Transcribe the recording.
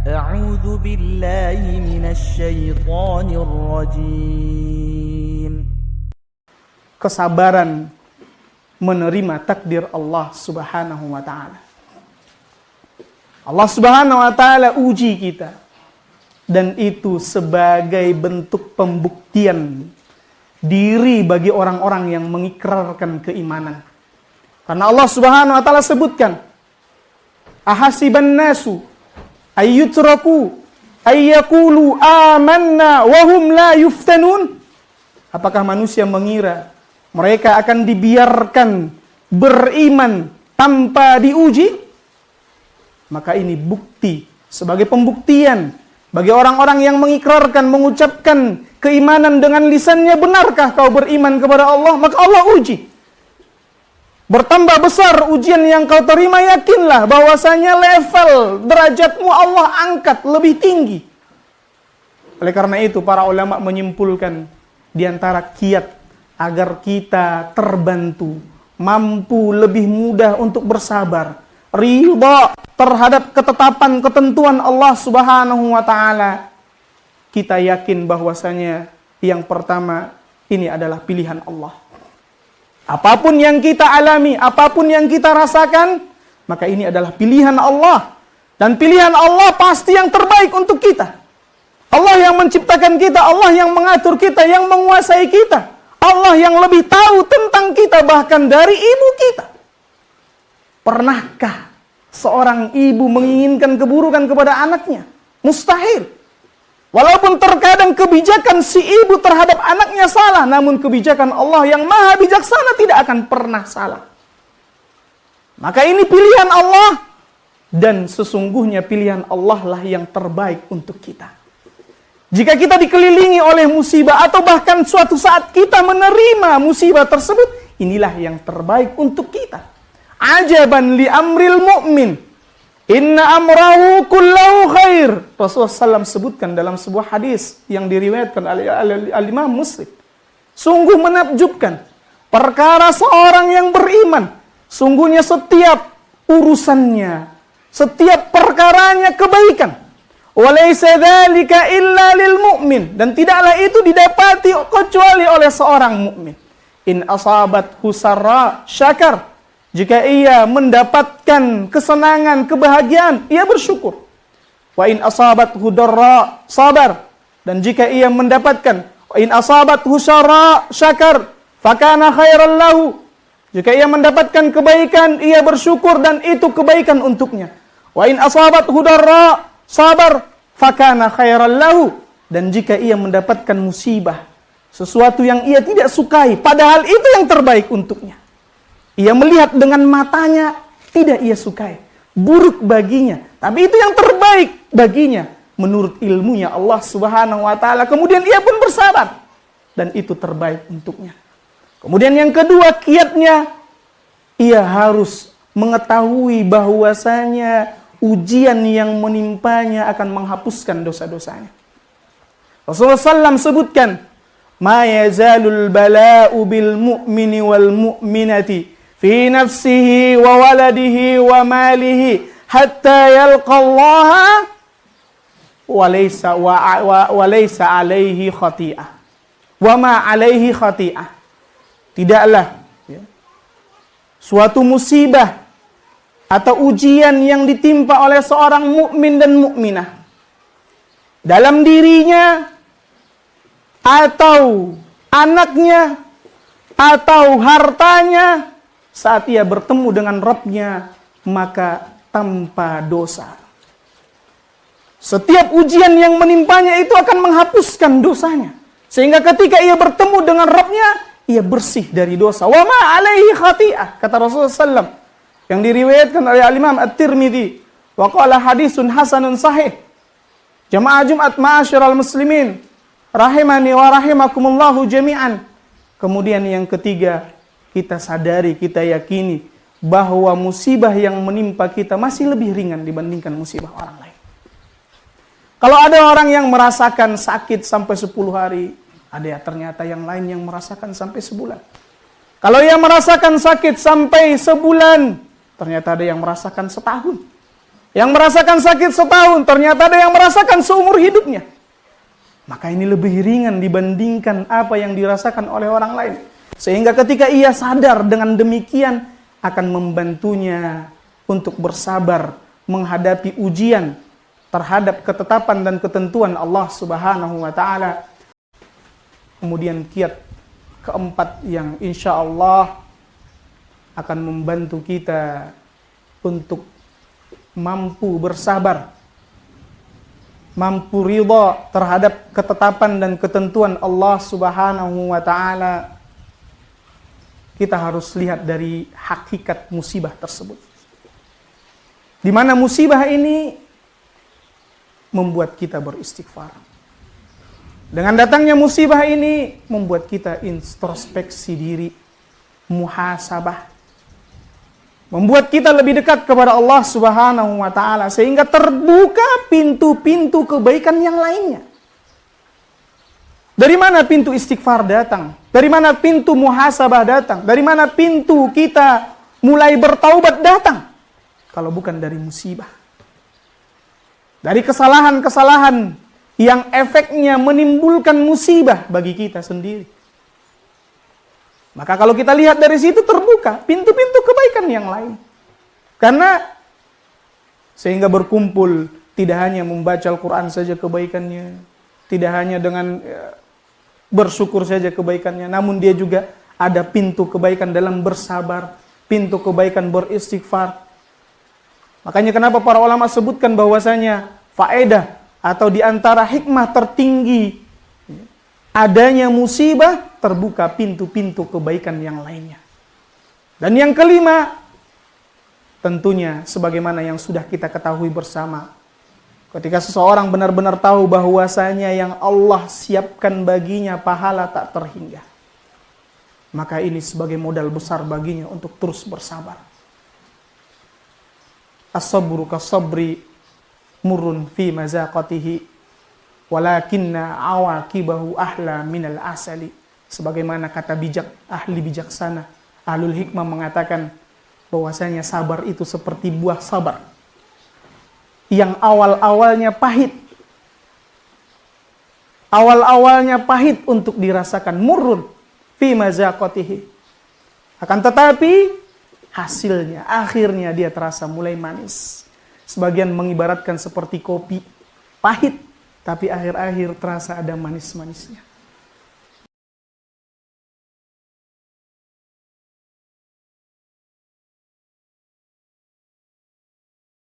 أعوذ بالله من الشيطان الرجيم. Kesabaran menerima takdir Allah Subhanahu wa taala. Allah Subhanahu wa taala uji kita, dan itu sebagai bentuk pembuktian diri bagi orang-orang yang mengikrarkan keimanan. Karena Allah Subhanahu wa taala sebutkan, ahasiban nasu ayyutraku ayyakulu amanna wa hum la yuftanun. Apakah manusia mengira mereka akan dibiarkan beriman tanpa diuji? Maka ini bukti, sebagai pembuktian bagi orang-orang yang mengikrarkan, mengucapkan keimanan dengan lisannya. Benarkah kau beriman kepada Allah? Maka Allah uji. Bertambah besar ujian yang kau terima, yakinlah bahwasanya level derajatmu Allah angkat lebih tinggi. Oleh karena itu para ulama menyimpulkan di antara kiat agar kita terbantu, mampu lebih mudah untuk bersabar, ridha terhadap ketetapan ketentuan Allah Subhanahu wa taala. Kita yakin bahwasanya yang pertama ini adalah pilihan Allah. Apapun yang kita alami, apapun yang kita rasakan, maka ini adalah pilihan Allah. Dan pilihan Allah pasti yang terbaik untuk kita. Allah yang menciptakan kita, Allah yang mengatur kita, yang menguasai kita. Allah yang lebih tahu tentang kita bahkan dari ibu kita. Pernahkah seorang ibu menginginkan keburukan kepada anaknya? Mustahil. Walaupun terkadang kebijakan si ibu terhadap anaknya salah, namun kebijakan Allah yang maha bijaksana tidak akan pernah salah. Maka ini pilihan Allah, dan sesungguhnya pilihan Allah lah yang terbaik untuk kita. Jika kita dikelilingi oleh musibah atau bahkan suatu saat kita menerima musibah tersebut, inilah yang terbaik untuk kita. Ajaban li amril mu'min, inna amrahu kullahu khair. Rasulullah SAW sebutkan dalam sebuah hadis yang diriwayatkan oleh Imam Muslim. Sungguh menakjubkan perkara seorang yang beriman. Sungguhnya setiap urusannya, setiap perkaranya kebaikan. Walaysa dzalika illa lil mu'min. Dan tidaklah itu didapati kecuali oleh seorang mukmin. In asabathu sarra syakar. Jika ia mendapatkan kesenangan, kebahagiaan, ia bersyukur. Wa in asabathu darra sabar. Dan jika ia mendapatkan, wa in asabathu syarra syakar, fakana khairan lahu. Jika ia mendapatkan kebaikan, ia bersyukur dan itu kebaikan untuknya. Wa in asabathu darra sabar, fakana khairan lahu. Dan jika ia mendapatkan musibah, sesuatu yang ia tidak sukai, padahal itu yang terbaik untuknya. Ia melihat dengan matanya, tidak ia sukai, buruk baginya, tapi itu yang terbaik baginya menurut ilmunya Allah Subhanahu wa taala. Kemudian ia pun bersabar, dan itu terbaik untuknya. Kemudian yang kedua kiatnya, ia harus mengetahui bahwasanya ujian yang menimpanya akan menghapuskan dosa-dosanya. Rasulullah SAW sebutkan, ma yazalul bala'u bil mu'mini wal mu'minati fi nafsihi wa waladihi wa malihi hatta yalqa Allah wa laysa alaihi khati'ah wa ma alaihi khati'ah. Tidaklah suatu musibah atau ujian yang ditimpa oleh seorang mukmin dan mukminah dalam dirinya atau anaknya atau hartanya, saat ia bertemu dengan Rabb-nya, maka tanpa dosa. Setiap ujian yang menimpanya itu akan menghapuskan dosanya. Sehingga ketika ia bertemu dengan Rabb-nya, ia bersih dari dosa. Wa ma alaihi khati'ah, kata Rasulullah SAW, yang diriwayatkan oleh Imam At-Tirmidzi. Wa qala hadisun hasanun sahih. Jamaah Jumat ma'asyiral muslimin, rahimani wa rahimakumullahu jami'an. Kemudian yang ketiga, kita sadari, kita yakini bahwa musibah yang menimpa kita masih lebih ringan dibandingkan musibah orang lain. Kalau ada orang yang merasakan sakit sampai 10 hari, ada ya ternyata yang lain yang merasakan sampai sebulan. Kalau ia merasakan sakit sampai sebulan, ternyata ada yang merasakan setahun. Yang merasakan sakit setahun, ternyata ada yang merasakan seumur hidupnya. Maka ini lebih ringan dibandingkan apa yang dirasakan oleh orang lain. Sehingga ketika ia sadar dengan demikian, akan membantunya untuk bersabar menghadapi ujian terhadap ketetapan dan ketentuan Allah Subhanahu wa Ta'ala. Kemudian kiat keempat yang insya Allah akan membantu kita untuk mampu bersabar, mampu ridha terhadap ketetapan dan ketentuan Allah Subhanahu wa Ta'ala. Kita harus lihat dari hakikat musibah tersebut, di mana musibah ini membuat kita beristighfar. Dengan datangnya musibah ini membuat kita introspeksi diri, muhasabah, membuat kita lebih dekat kepada Allah Subhanahu wa Ta'ala, sehingga terbuka pintu-pintu kebaikan yang lainnya. Dari mana pintu istighfar datang? Dari mana pintu muhasabah datang? Dari mana pintu kita mulai bertaubat datang? Kalau bukan dari musibah. Dari kesalahan-kesalahan yang efeknya menimbulkan musibah bagi kita sendiri. Maka kalau kita lihat dari situ terbuka pintu-pintu kebaikan yang lain. Karena sehingga berkumpul tidak hanya membaca Al-Quran saja kebaikannya, tidak hanya dengan bersyukur saja kebaikannya, namun dia juga ada pintu kebaikan dalam bersabar, pintu kebaikan beristighfar. Makanya kenapa para ulama sebutkan bahwasanya faedah atau diantara hikmah tertinggi adanya musibah, terbuka pintu-pintu kebaikan yang lainnya. Dan yang kelima, tentunya sebagaimana yang sudah kita ketahui bersama, ketika seseorang benar-benar tahu bahwasanya yang Allah siapkan baginya pahala tak terhingga, maka ini sebagai modal besar baginya untuk terus bersabar. As-sabru kas-sabri murrun fi mazaqatihi walakinna awaqibahu ahla minal asali. Sebagaimana kata ahli bijaksana, ahlul hikmah mengatakan bahwasanya sabar itu seperti buah sabar yang awal-awalnya pahit. Awal-awalnya pahit untuk dirasakan, murrun fi mazaqatihi. Akan tetapi hasilnya, akhirnya dia terasa mulai manis. Sebagian mengibaratkan seperti kopi, pahit, tapi akhir-akhir terasa ada manis-manisnya.